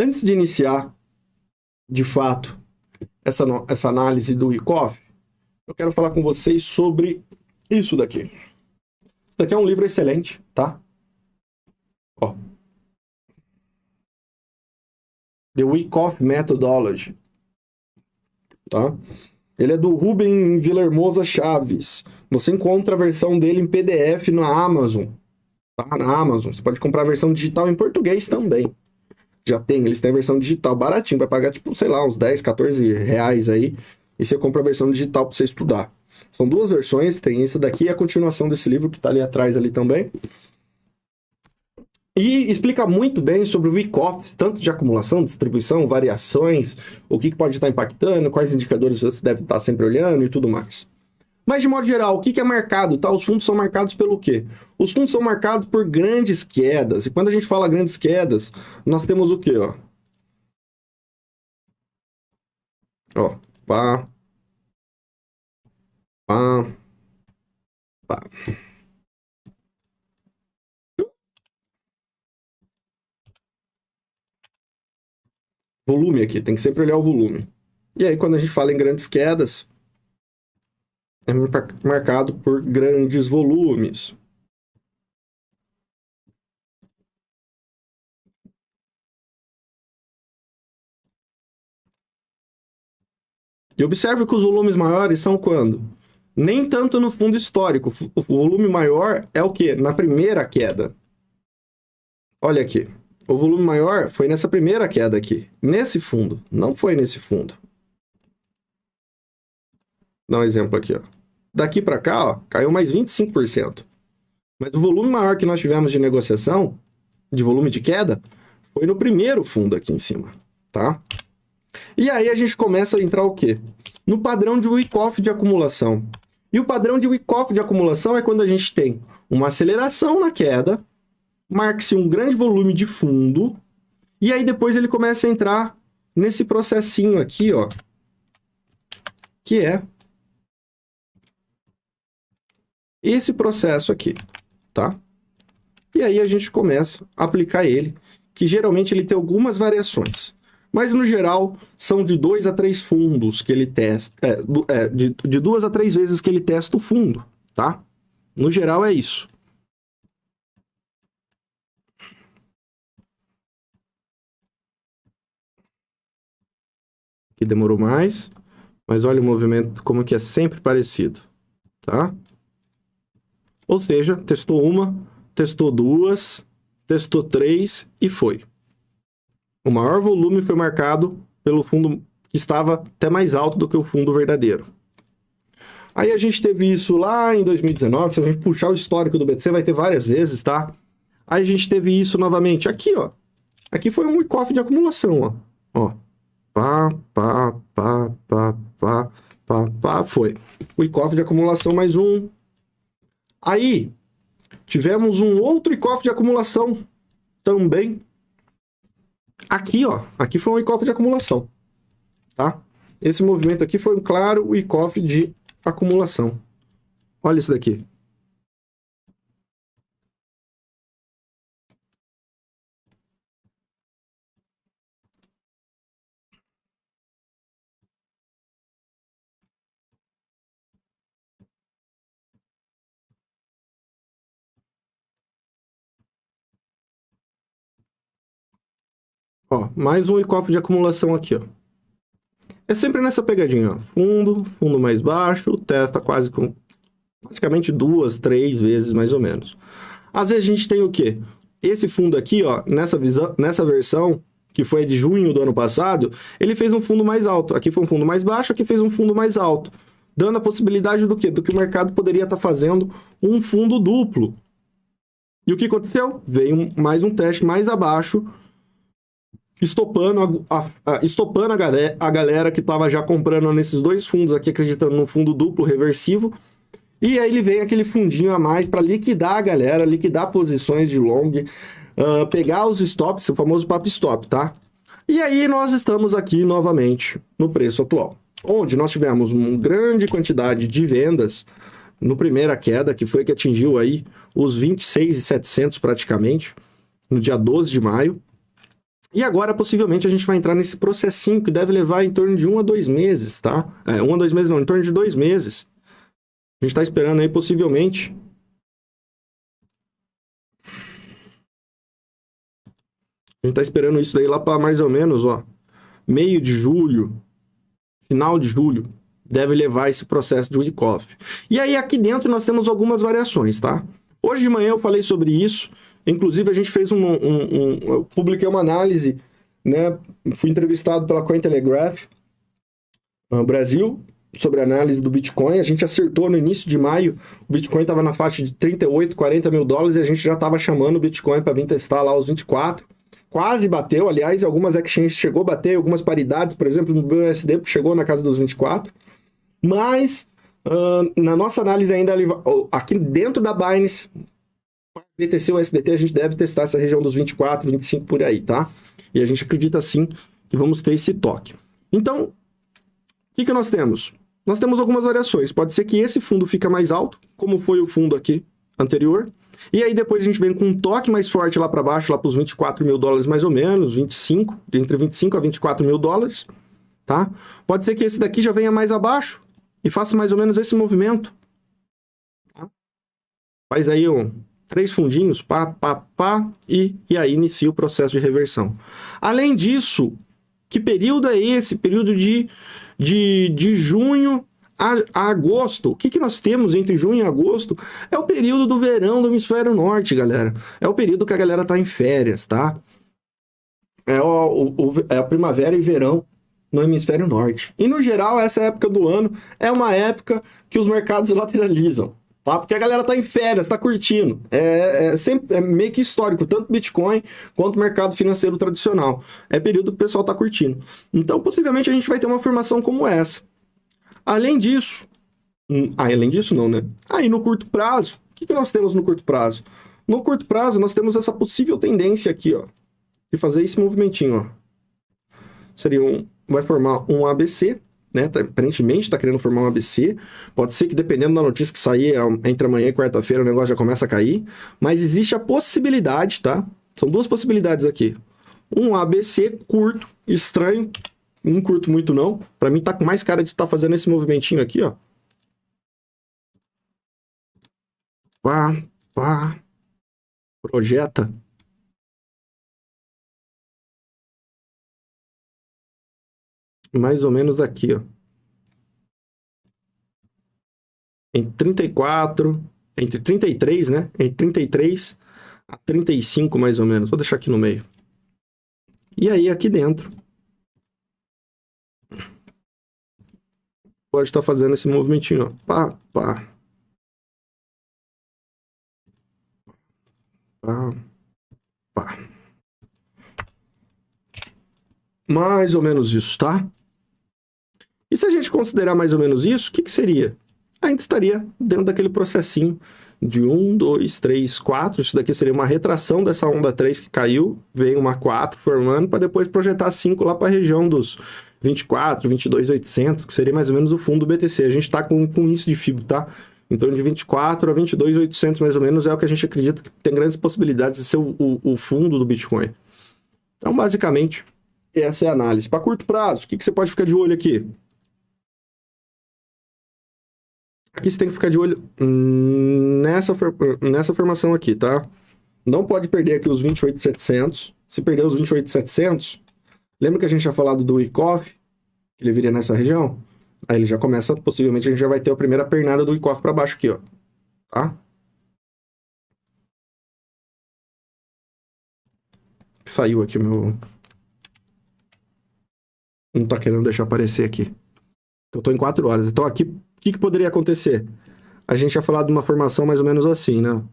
Antes de iniciar, de fato, essa análise do Wyckoff, eu quero falar com vocês sobre isso daqui. Isso daqui é um livro excelente, tá? Ó. The Wyckoff Methodology. Tá? Ele é do Rubem Villahermosa Chaves. Você encontra a versão dele em PDF na Amazon. Tá? Na Amazon. Você pode comprar a versão digital em português também. Já tem, eles têm a versão digital baratinho. Vai pagar, tipo, sei lá, uns 10, 14 reais aí. E você compra a versão digital para você estudar. São duas versões. Tem esse daqui e a continuação desse livro que tá ali atrás ali também. E explica muito bem sobre o Wyckoff, tanto de acumulação, distribuição, variações, o que pode estar impactando, quais indicadores você deve estar sempre olhando e tudo mais. Mas, de modo geral, o que é marcado? Tá? Os fundos são marcados pelo quê? Os fundos são marcados por grandes quedas. E quando a gente fala grandes quedas, nós temos o quê? Ó, pá, pá, pá. Volume aqui, tem que sempre olhar o volume. E aí, quando a gente fala em grandes quedas, é marcado por grandes volumes. E observe que os volumes maiores são quando? Nem tanto no fundo histórico. O volume maior é o quê? Na primeira queda. Olha aqui. O volume maior foi nessa primeira queda aqui. Nesse fundo. Não foi nesse fundo. Dá um exemplo aqui, ó. Daqui para cá, ó, caiu mais 25%. Mas o volume maior que nós tivemos de negociação, de volume de queda, foi no primeiro fundo aqui em cima, tá? E aí a gente começa a entrar o quê? No padrão de Wyckoff de acumulação. E o padrão de Wyckoff de acumulação é quando a gente tem uma aceleração na queda, marca-se um grande volume de fundo, e aí depois ele começa a entrar nesse processinho aqui, ó, que é esse processo aqui, tá? E aí a gente começa a aplicar ele, que geralmente ele tem algumas variações. Mas, no geral, são de 2 a 3 fundos que ele testa. De 2 a 3 vezes que ele testa o fundo, tá? No geral, é isso. Aqui demorou mais, mas olha o movimento como que é sempre parecido, tá? Ou seja, testou uma, testou duas, testou 3 e foi. O maior volume foi marcado pelo fundo que estava até mais alto do que o fundo verdadeiro. Aí a gente teve isso lá em 2019, se a gente puxar o histórico do BTC, vai ter várias vezes, tá? Aí a gente teve isso novamente aqui, ó. Aqui foi um Wyckoff de acumulação, ó. Ó. Pá, pá, pá, pá, pá, pá, pá, foi. Wyckoff de acumulação mais um. Aí, tivemos um outro Wyckoff de acumulação também. Aqui, ó. Aqui foi um Wyckoff de acumulação, tá? Esse movimento aqui foi um claro Wyckoff de acumulação. Olha isso daqui. Ó, mais um Wyckoff de acumulação aqui, ó. É sempre nessa pegadinha, ó. Fundo mais baixo, testa quase com praticamente 2, 3 vezes mais ou menos. Às vezes a gente tem o quê? Esse fundo aqui, ó, nessa versão, que foi de junho do ano passado, ele fez um fundo mais alto. Aqui foi um fundo mais baixo, aqui fez um fundo mais alto. Dando a possibilidade do quê? Do que o mercado poderia estar fazendo um fundo duplo. E o que aconteceu? Veio mais um teste mais abaixo, estopando a galera que estava já comprando nesses dois fundos aqui, acreditando no fundo duplo reversivo. E aí ele vem aquele fundinho a mais para liquidar a galera, liquidar posições de long, pegar os stops, o famoso papo stop, tá? E aí nós estamos aqui novamente no preço atual, onde nós tivemos uma grande quantidade de vendas no primeira queda, que foi que atingiu aí os 26.700 praticamente, no dia 12 de maio. E agora, possivelmente, a gente vai entrar nesse processinho que deve levar em torno de 1 a 2 meses, tá? 1 a 2 meses não, em torno de 2 meses. A gente está esperando aí, possivelmente. A gente está esperando isso daí lá para mais ou menos, ó, meio de julho, final de julho, deve levar esse processo de Wyckoff. E aí, aqui dentro, nós temos algumas variações, tá? Hoje de manhã eu falei sobre isso. Inclusive, a gente fez eu publiquei uma análise, né? Fui entrevistado pela Cointelegraph Brasil sobre a análise do Bitcoin. A gente acertou no início de maio. O Bitcoin estava na faixa de 38, 40 mil dólares e a gente já estava chamando o Bitcoin para vir testar lá os 24. Quase bateu, aliás, algumas exchanges chegou a bater, algumas paridades, por exemplo, no BUSD chegou na casa dos 24. Mas, na nossa análise ainda, aqui dentro da Binance, BTC ou USDT, a gente deve testar essa região dos 24, 25 por aí, tá? E a gente acredita sim que vamos ter esse toque. Então, o que nós temos? Nós temos algumas variações. Pode ser que esse fundo fica mais alto, como foi o fundo aqui anterior. E aí depois a gente vem com um toque mais forte lá para baixo, lá para os 24 mil dólares mais ou menos, 25, entre 25 a 24 mil dólares, tá? Pode ser que esse daqui já venha mais abaixo e faça mais ou menos esse movimento. Tá? Faz aí 3 fundinhos, pá, e aí inicia o processo de reversão. Além disso, que período é esse? Período de junho a agosto. O que nós temos entre junho e agosto? É o período do verão do hemisfério norte, galera. É o período que a galera tá em férias, tá? É a primavera e verão no hemisfério norte. E, no geral, essa época do ano é uma época que os mercados lateralizam, tá? Porque a galera tá em férias, tá curtindo. É meio que histórico, tanto Bitcoin quanto o mercado financeiro tradicional. É período que o pessoal tá curtindo. Então, possivelmente, a gente vai ter uma formação como essa. Além disso... além disso, não, né? Aí, no curto prazo, o que nós temos no curto prazo? No curto prazo, nós temos essa possível tendência aqui, ó, de fazer esse movimentinho, ó. Vai formar um ABC, né? Aparentemente está querendo formar um ABC. Pode ser que, dependendo da notícia que sair, entre amanhã e quarta-feira, o negócio já começa a cair. Mas existe a possibilidade, tá? São 2 possibilidades aqui. Um ABC curto, estranho. Não curto muito, não. Para mim, tá com mais cara de estar fazendo esse movimentinho aqui, ó. Pá. Projeta. Mais ou menos aqui, ó. Entre 34, entre 33, né? Entre 33 a 35, mais ou menos. Vou deixar aqui no meio. E aí, aqui dentro, pode estar fazendo esse movimentinho, ó. Pá. Mais ou menos isso, tá? E se a gente considerar mais ou menos isso, o que seria? A gente estaria dentro daquele processinho de 1, 2, 3, 4. Isso daqui seria uma retração dessa onda 3 que caiu, vem uma 4 formando, para depois projetar 5 lá para a região dos 24, 22.800, que seria mais ou menos o fundo do BTC. A gente está com isso de FIBO, tá? Em torno de 24 a 22.800 mais ou menos é o que a gente acredita que tem grandes possibilidades de ser o fundo do Bitcoin. Então, basicamente, essa é a análise. Para curto prazo, o que você pode ficar de olho aqui? Aqui você tem que ficar de olho nessa formação aqui, tá? Não pode perder aqui os 28.700. Se perder os 28.700, lembra que a gente tinha falado do Wyckoff, que ele viria nessa região? Aí ele já começa, possivelmente a gente já vai ter a primeira pernada do Wyckoff para baixo aqui, ó. Tá? Saiu aqui o meu... Não tá querendo deixar aparecer aqui. Eu tô em 4 horas. Então aqui, o que poderia acontecer? A gente tinha falado de uma formação mais ou menos assim, né?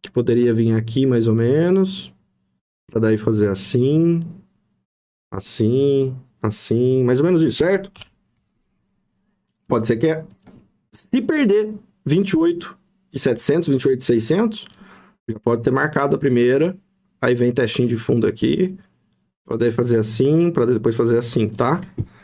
Que poderia vir aqui mais ou menos. Pra daí fazer assim. Assim. Mais ou menos isso, certo? Pode ser que se perder 28.700, 28.600, já pode ter marcado a primeira. Aí vem testinho de fundo aqui. Pra daí fazer assim, pra depois fazer assim, tá?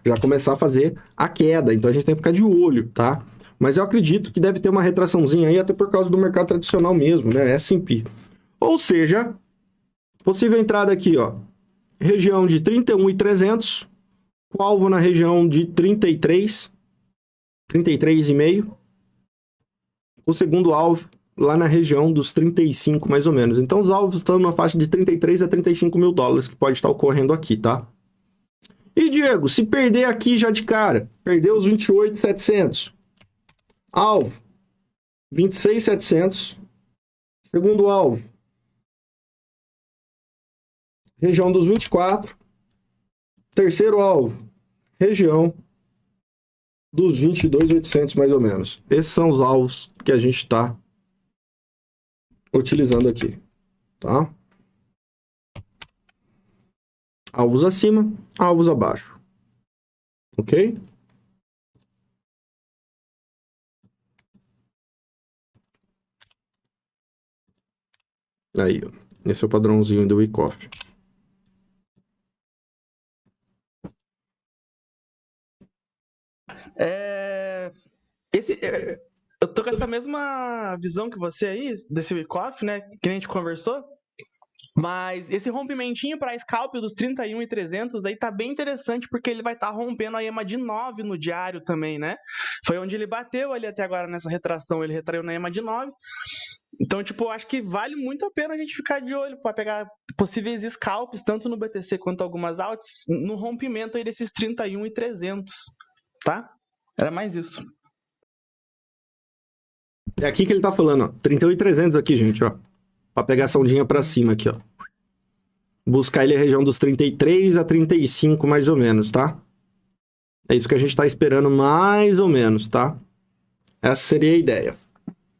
Já começar a fazer a queda. Então a gente tem que ficar de olho, tá? Mas eu acredito que deve ter uma retraçãozinha aí, até por causa do mercado tradicional mesmo, né? S&P. Ou seja, Possível entrada aqui, ó. Região de 31.300, com alvo na região de 33,5. O segundo alvo lá na região dos 35, mais ou menos. Então, os alvos estão na faixa de 33 a 35 mil dólares, que pode estar ocorrendo aqui, tá? E, Diego, se perder aqui já de cara, perdeu os 28.700. Alvo, 26.700. Segundo alvo, região dos 24. Terceiro alvo, região dos 22.800, mais ou menos. Esses são os alvos que a gente está utilizando aqui, tá? Alvos acima, alvos abaixo. Ok? Aí, ó. Esse é o padrãozinho do Wyckoff. Eu tô com essa mesma visão que você aí, desse Wyckoff, né? Que a gente conversou. Mas esse rompimentinho para scalp dos 31.300 aí tá bem interessante, porque ele vai estar rompendo a EMA de 9 no diário também, né? Foi onde ele bateu ali até agora nessa retração, ele retraiu na EMA de 9. Então, tipo, acho que vale muito a pena a gente ficar de olho para pegar possíveis scalps, tanto no BTC quanto algumas altas, no rompimento aí desses 31.300, tá? Era mais isso. É aqui que ele tá falando, ó. 31.300 aqui, gente, ó. Pra pegar essa ondinha pra cima aqui, ó. Buscar ele a região dos 33 a 35, mais ou menos, tá? É isso que a gente tá esperando, mais ou menos, tá? Essa seria a ideia.